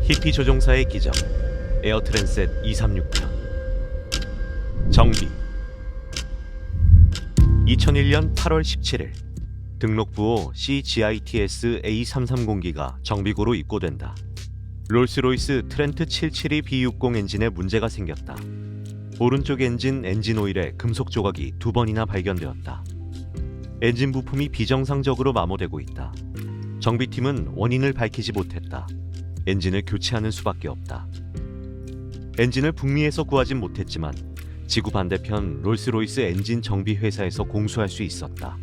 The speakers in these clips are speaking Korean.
히피 조종사의 기적 에어트랜셋 236편 정비 2001년 8월 17일 등록부호 CGITS A330기가 정비고로 입고된다. 롤스로이스 트렌트 772B60 엔진에 문제가 생겼다. 오른쪽 엔진 오일에 금속 조각이 2번이나 발견되었다. 엔진 부품이 비정상적으로 마모되고 있다. 정비팀은 원인을 밝히지 못했다. 엔진을 교체하는 수밖에 없다. 엔진을 북미에서 구하진 못했지만 지구 반대편 롤스로이스 엔진 정비 회사에서 공수할 수 있었다.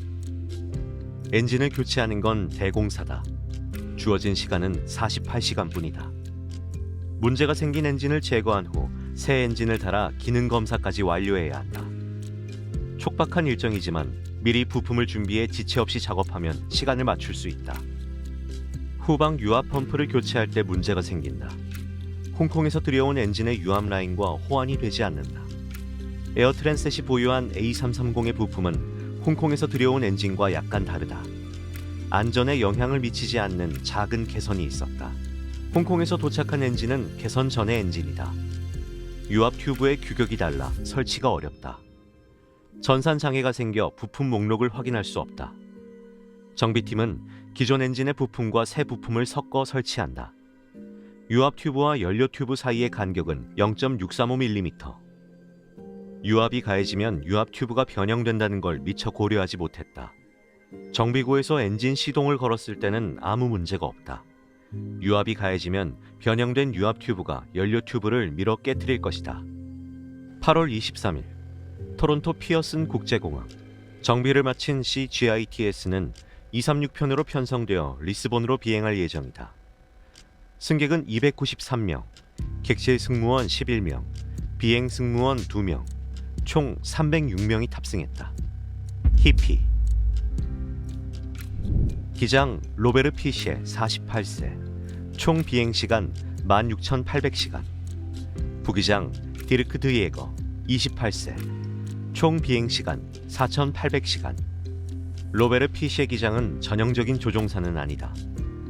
엔진을 교체하는 건 대공사다. 주어진 시간은 48시간뿐이다. 문제가 생긴 엔진을 제거한 후 새 엔진을 달아 기능 검사까지 완료해야 한다. 촉박한 일정이지만 미리 부품을 준비해 지체 없이 작업하면 시간을 맞출 수 있다. 후방 유압 펌프를 교체할 때 문제가 생긴다. 홍콩에서 들여온 엔진의 유압 라인과 호환이 되지 않는다. 에어트랜셋이 보유한 A330의 부품은 홍콩에서 들여온 엔진과 약간 다르다. 안전에 영향을 미치지 않는 작은 개선이 있었다. 홍콩에서 도착한 엔진은 개선 전의 엔진이다. 유압 튜브의 규격이 달라 설치가 어렵다. 전산 장애가 생겨 부품 목록을 확인할 수 없다. 정비팀은 기존 엔진의 부품과 새 부품을 섞어 설치한다. 유압 튜브와 연료 튜브 사이의 간격은 0.635mm. 유압이 가해지면 유압 튜브가 변형된다는 걸 미처 고려하지 못했다. 정비고에서 엔진 시동을 걸었을 때는 아무 문제가 없다. 유압이 가해지면 변형된 유압 튜브가 연료 튜브를 밀어 깨트릴 것이다. 8월 23일 토론토 피어슨 국제공항. 정비를 마친 CGITS는 236편으로 편성되어 리스본으로 비행할 예정이다. 승객은 293명, 객실 승무원 11명, 비행 승무원 2명, 총 306명이 탑승했다. 히피 기장 로베르 피시에 48세, 총 비행시간 16,800시간. 부기장 디르크 드예거 28세, 총 비행시간 4,800시간. 로베르 피시에 기장은 전형적인 조종사는 아니다.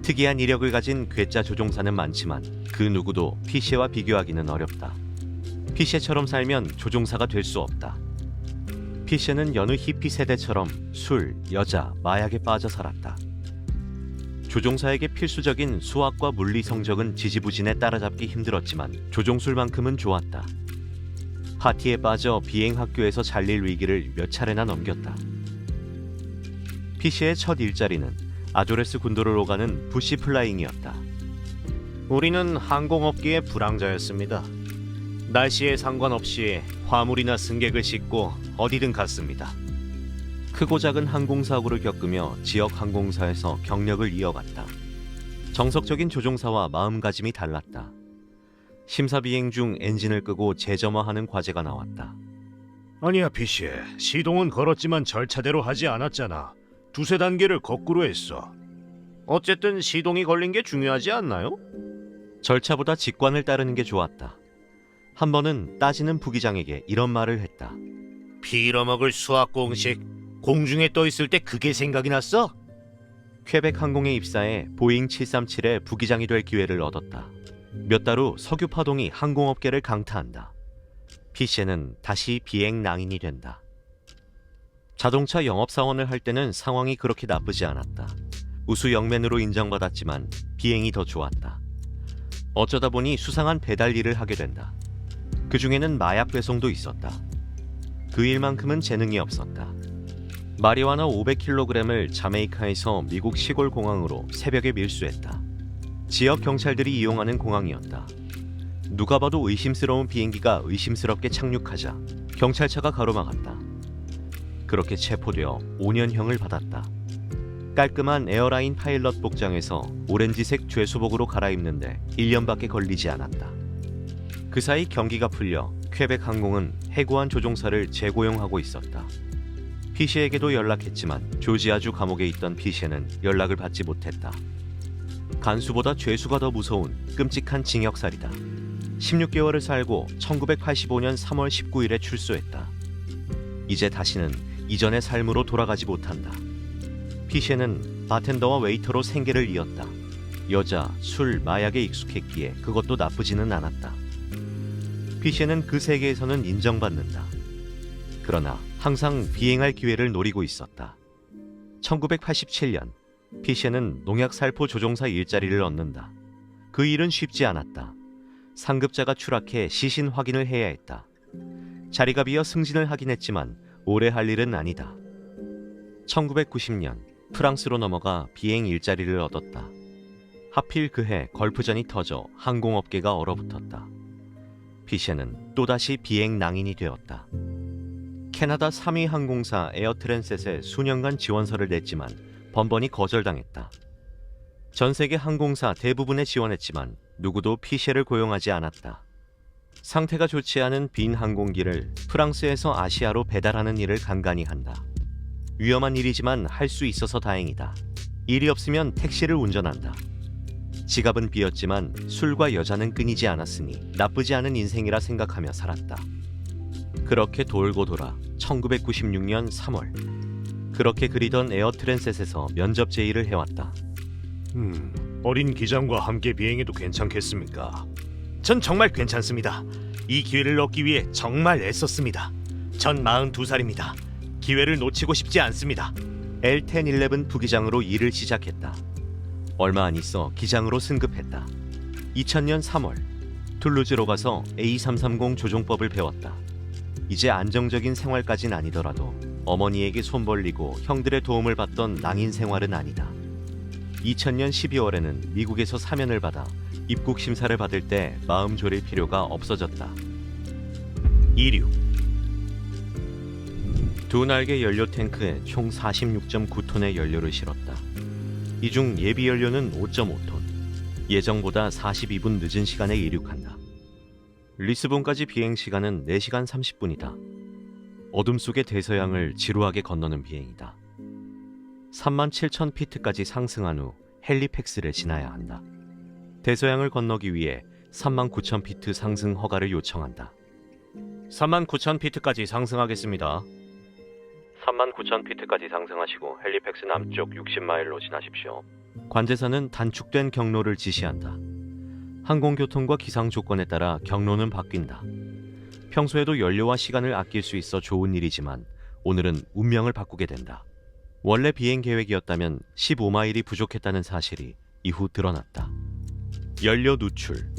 특이한 이력을 가진 괴짜 조종사는 많지만 그 누구도 피시에와 비교하기는 어렵다. 피시에처럼 살면 조종사가 될 수 없다. 피시에는 여느 히피 세대처럼 술, 여자, 마약에 빠져 살았다. 조종사에게 필수적인 수학과 물리 성적은 지지부진해 따라잡기 힘들었지만 조종술만큼은 좋았다. 파티에 빠져 비행학교에서 잘릴 위기를 몇 차례나 넘겼다. 피시의 첫 일자리는 아조레스 군도를 오가는 부시 플라잉이었다. 우리는 항공업계의 불황자였습니다. 날씨에 상관없이 화물이나 승객을 싣고 어디든 갔습니다. 크고 작은 항공사고를 겪으며 지역 항공사에서 경력을 이어갔다. 정석적인 조종사와 마음가짐이 달랐다. 심사 비행 중 엔진을 끄고 재점화하는 과제가 나왔다. 아니야, 피시에. 시동은 걸었지만 절차대로 하지 않았잖아. 두세 단계를 거꾸로 했어. 어쨌든 시동이 걸린 게 중요하지 않나요? 절차보다 직관을 따르는 게 좋았다. 한 번은 따지는 부기장에게 이런 말을 했다. 빌어먹을 수학 공식. 공중에 떠 있을 때 그게 생각이 났어? 퀘벡 항공에 입사해 보잉 737의 부기장이 될 기회를 얻었다. 몇 달 후 석유 파동이 항공업계를 강타한다. 피시에는 다시 비행 낭인이 된다. 자동차 영업사원을 할 때는 상황이 그렇게 나쁘지 않았다. 우수 영맨으로 인정받았지만 비행이 더 좋았다. 어쩌다 보니 수상한 배달 일을 하게 된다. 그 중에는 마약 배송도 있었다. 그 일만큼은 재능이 없었다. 마리화나 500kg을 자메이카에서 미국 시골 공항으로 새벽에 밀수했다. 지역 경찰들이 이용하는 공항이었다. 누가 봐도 의심스러운 비행기가 의심스럽게 착륙하자 경찰차가 가로막았다. 그렇게 체포되어 5년형을 받았다. 깔끔한 에어라인 파일럿 복장에서 오렌지색 죄수복으로 갈아입는데 1년밖에 걸리지 않았다. 그 사이 경기가 풀려 퀘벡 항공은 해고한 조종사를 재고용하고 있었다. 피시에게도 연락했지만 조지아주 감옥에 있던 피시에는 연락을 받지 못했다. 간수보다 죄수가 더 무서운 끔찍한 징역살이다. 16개월을 살고 1985년 3월 19일에 출소했다. 이제 다시는 이전의 삶으로 돌아가지 못한다. 피시에는 바텐더와 웨이터로 생계를 이었다. 여자, 술, 마약에 익숙했기에 그것도 나쁘지는 않았다. 피셰는 그 세계에서는 인정받는다. 그러나 항상 비행할 기회를 노리고 있었다. 1987년 피셰는 농약살포 조종사 일자리를 얻는다. 그 일은 쉽지 않았다. 상급자가 추락해 시신 확인을 해야 했다. 자리가 비어 승진을 하긴 했지만 오래 할 일은 아니다. 1990년 프랑스로 넘어가 비행 일자리를 얻었다. 하필 그해 걸프전이 터져 항공업계가 얼어붙었다. 피셰는 또다시 비행 낭인이 되었다. 캐나다 3위 항공사 에어트랜셋에 수년간 지원서를 냈지만 번번이 거절당했다. 전 세계 항공사 대부분에 지원했지만 누구도 피셰를 고용하지 않았다. 상태가 좋지 않은 빈 항공기를 프랑스에서 아시아로 배달하는 일을 간간히 한다. 위험한 일이지만 할 수 있어서 다행이다. 일이 없으면 택시를 운전한다. 지갑은 비었지만 술과 여자는 끊이지 않았으니 나쁘지 않은 인생이라 생각하며 살았다. 그렇게 돌고 돌아 1996년 3월 그렇게 그리던 에어트랜셋에서 면접 제의를 해왔다. 어린 기장과 함께 비행해도 괜찮겠습니까? 전 정말 괜찮습니다. 이 기회를 얻기 위해 정말 애썼습니다. 전 42살입니다. 기회를 놓치고 싶지 않습니다. L1011 부기장으로 일을 시작했다. 얼마 안 있어 기장으로 승급했다. 2000년 3월 툴루즈로 가서 A330 조종법을 배웠다. 이제 안정적인 생활까진 아니더라도 어머니에게 손 벌리고 형들의 도움을 받던 낭인 생활은 아니다. 2000년 12월에는 미국에서 사면을 받아 입국 심사를 받을 때 마음 졸일 필요가 없어졌다. 이륙. 두 날개 연료 탱크에 총 46.9톤의 연료를 실었다. 이 중 예비 연료는 5.5톤. 예정보다 42분 늦은 시간에 이륙한다. 리스본까지 비행 시간은 4시간 30분이다. 어둠 속의 대서양을 지루하게 건너는 비행이다. 37,000피트까지 상승한 후 헬리팩스를 지나야 한다. 대서양을 건너기 위해 39,000피트 상승 허가를 요청한다. 39,000피트까지 상승하겠습니다. 39,000피트까지 상승하시고 헬리팩스 남쪽 60마일로 지나십시오. 관제사는 단축된 경로를 지시한다. 항공교통과 기상 조건에 따라 경로는 바뀐다. 평소에도 연료와 시간을 아낄 수 있어 좋은 일이지만 오늘은 운명을 바꾸게 된다. 원래 비행 계획이었다면 15마일이 부족했다는 사실이 이후 드러났다. 연료 누출.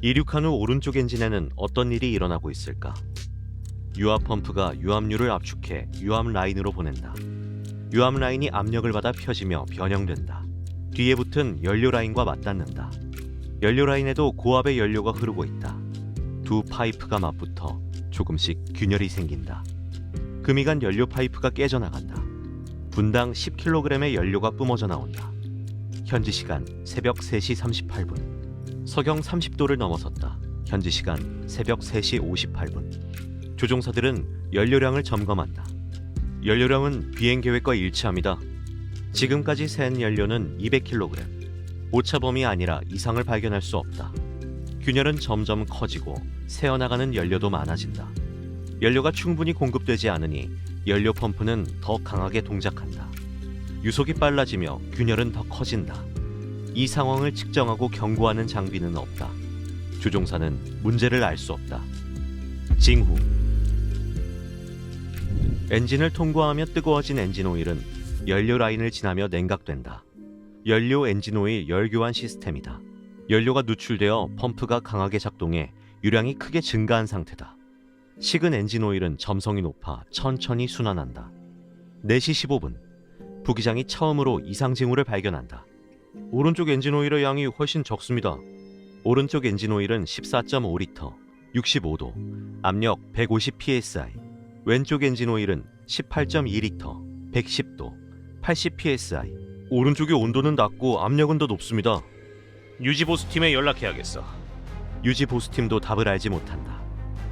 이륙한 후 오른쪽 엔진에는 어떤 일이 일어나고 있을까? 유압 펌프가 유압류를 압축해 유압 라인으로 보낸다. 유압 라인이 압력을 받아 펴지며 변형된다. 뒤에 붙은 연료 라인과 맞닿는다. 연료 라인에도 고압의 연료가 흐르고 있다. 두 파이프가 맞붙어 조금씩 균열이 생긴다. 금이 간 연료 파이프가 깨져나간다. 분당 10kg의 연료가 뿜어져 나온다. 현지 시간 새벽 3시 38분. 서경 30도를 넘어섰다. 현지 시간 새벽 3시 58분. 조종사들은 연료량을 점검한다. 연료량은 비행 계획과 일치합니다. 지금까지 센 연료는 200kg. 오차범위 아니라 이상을 발견할 수 없다. 균열은 점점 커지고 새어나가는 연료도 많아진다. 연료가 충분히 공급되지 않으니 연료 펌프는 더 강하게 동작한다. 유속이 빨라지며 균열은 더 커진다. 이 상황을 측정하고 경고하는 장비는 없다. 조종사는 문제를 알 수 없다. 징후. 엔진을 통과하며 뜨거워진 엔진 오일은 연료 라인을 지나며 냉각된다. 연료 엔진 오일 열교환 시스템이다. 연료가 누출되어 펌프가 강하게 작동해 유량이 크게 증가한 상태다. 식은 엔진 오일은 점성이 높아 천천히 순환한다. 4시 15분 부기장이 처음으로 이상 징후를 발견한다. 오른쪽 엔진 오일의 양이 훨씬 적습니다. 오른쪽 엔진 오일은 14.5리터, 65도, 압력 150psi. 왼쪽 엔진 오일은 18.2리터, 110도, 80psi. 오른쪽의 온도는 낮고 압력은 더 높습니다. 유지보수팀에 연락해야겠어. 유지보수팀도 답을 알지 못한다.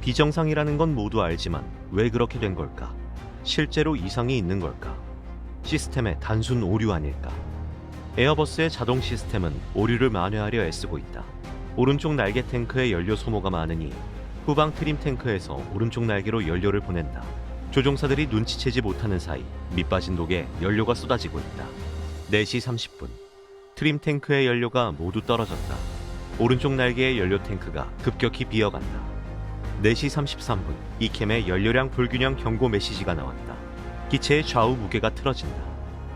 비정상이라는 건 모두 알지만 왜 그렇게 된 걸까? 실제로 이상이 있는 걸까? 시스템의 단순 오류 아닐까? 에어버스의 자동 시스템은 오류를 만회하려 애쓰고 있다. 오른쪽 날개 탱크의 연료 소모가 많으니 후방 트림 탱크에서 오른쪽 날개로 연료를 보낸다. 조종사들이 눈치채지 못하는 사이 밑빠진 독에 연료가 쏟아지고 있다. 4시 30분 트림 탱크의 연료가 모두 떨어졌다. 오른쪽 날개의 연료 탱크가 급격히 비어간다. 4시 33분 이캠의 연료량 불균형 경고 메시지가 나왔다. 기체의 좌우 무게가 틀어진다.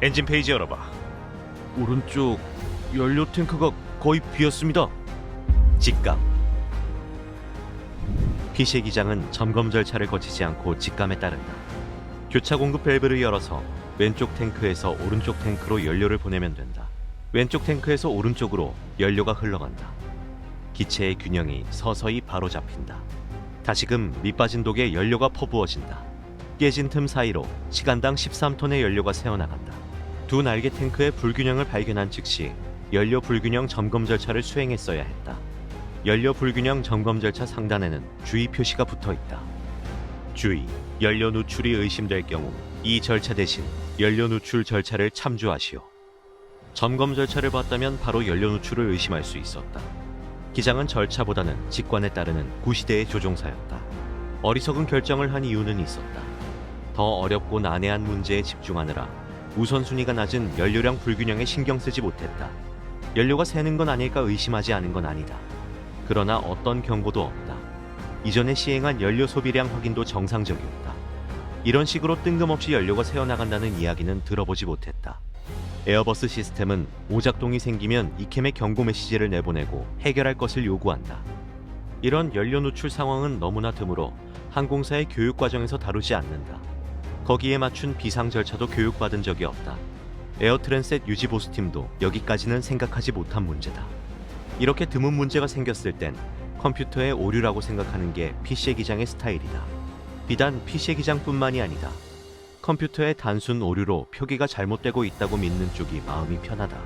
엔진 페이지 열어봐. 오른쪽 연료 탱크가 거의 비었습니다. 직감. 피시의 기장은 점검 절차를 거치지 않고 직감에 따른다. 교차 공급 밸브를 열어서 왼쪽 탱크에서 오른쪽 탱크로 연료를 보내면 된다. 왼쪽 탱크에서 오른쪽으로 연료가 흘러간다. 기체의 균형이 서서히 바로 잡힌다. 다시금 밑빠진 독에 연료가 퍼부어진다. 깨진 틈 사이로 시간당 13톤의 연료가 새어나간다. 두 날개 탱크의 불균형을 발견한 즉시 연료 불균형 점검 절차를 수행했어야 했다. 연료 불균형 점검 절차 상단에는 주의 표시가 붙어 있다. 주의, 연료 누출이 의심될 경우 이 절차 대신 연료 누출 절차를 참조하시오. 점검 절차를 봤다면 바로 연료 누출을 의심할 수 있었다. 기장은 절차보다는 직관에 따르는 구시대의 조종사였다. 어리석은 결정을 한 이유는 있었다. 더 어렵고 난해한 문제에 집중하느라 우선순위가 낮은 연료량 불균형에 신경 쓰지 못했다. 연료가 새는 건 아닐까 의심하지 않은 건 아니다. 그러나 어떤 경고도 없다. 이전에 시행한 연료 소비량 확인도 정상적이었다. 이런 식으로 뜬금없이 연료가 새어나간다는 이야기는 들어보지 못했다. 에어버스 시스템은 오작동이 생기면 이캠에 경고 메시지를 내보내고 해결할 것을 요구한다. 이런 연료 누출 상황은 너무나 드물어 항공사의 교육 과정에서 다루지 않는다. 거기에 맞춘 비상 절차도 교육받은 적이 없다. 에어 트랜셋 유지 보수팀도 여기까지는 생각하지 못한 문제다. 이렇게 드문 문제가 생겼을 땐 컴퓨터의 오류라고 생각하는 게 PC의 기장의 스타일이다. 비단 PC의 기장뿐만이 아니다. 컴퓨터의 단순 오류로 표기가 잘못되고 있다고 믿는 쪽이 마음이 편하다.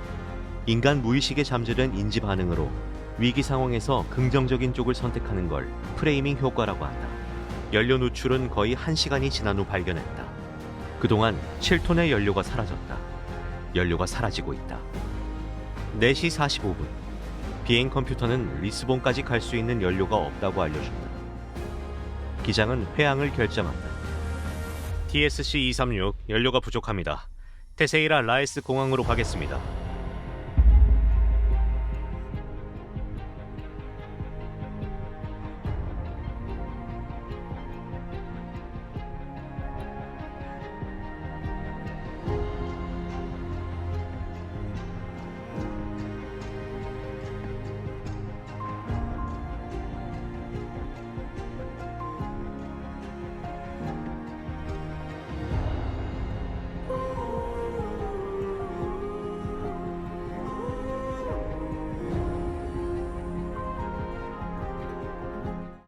인간 무의식에 잠재된 인지 반응으로 위기 상황에서 긍정적인 쪽을 선택하는 걸 프레이밍 효과라고 한다. 연료 누출은 거의 1시간이 지난 후 발견했다. 그동안 7톤의 연료가 사라졌다. 연료가 사라지고 있다. 4시 45분 비행 컴퓨터는 리스본까지 갈 수 있는 연료가 없다고 알려준다. 기장은 회항을 결정한다. TSC-236 연료가 부족합니다. 테세이라 라에스 공항으로 가겠습니다.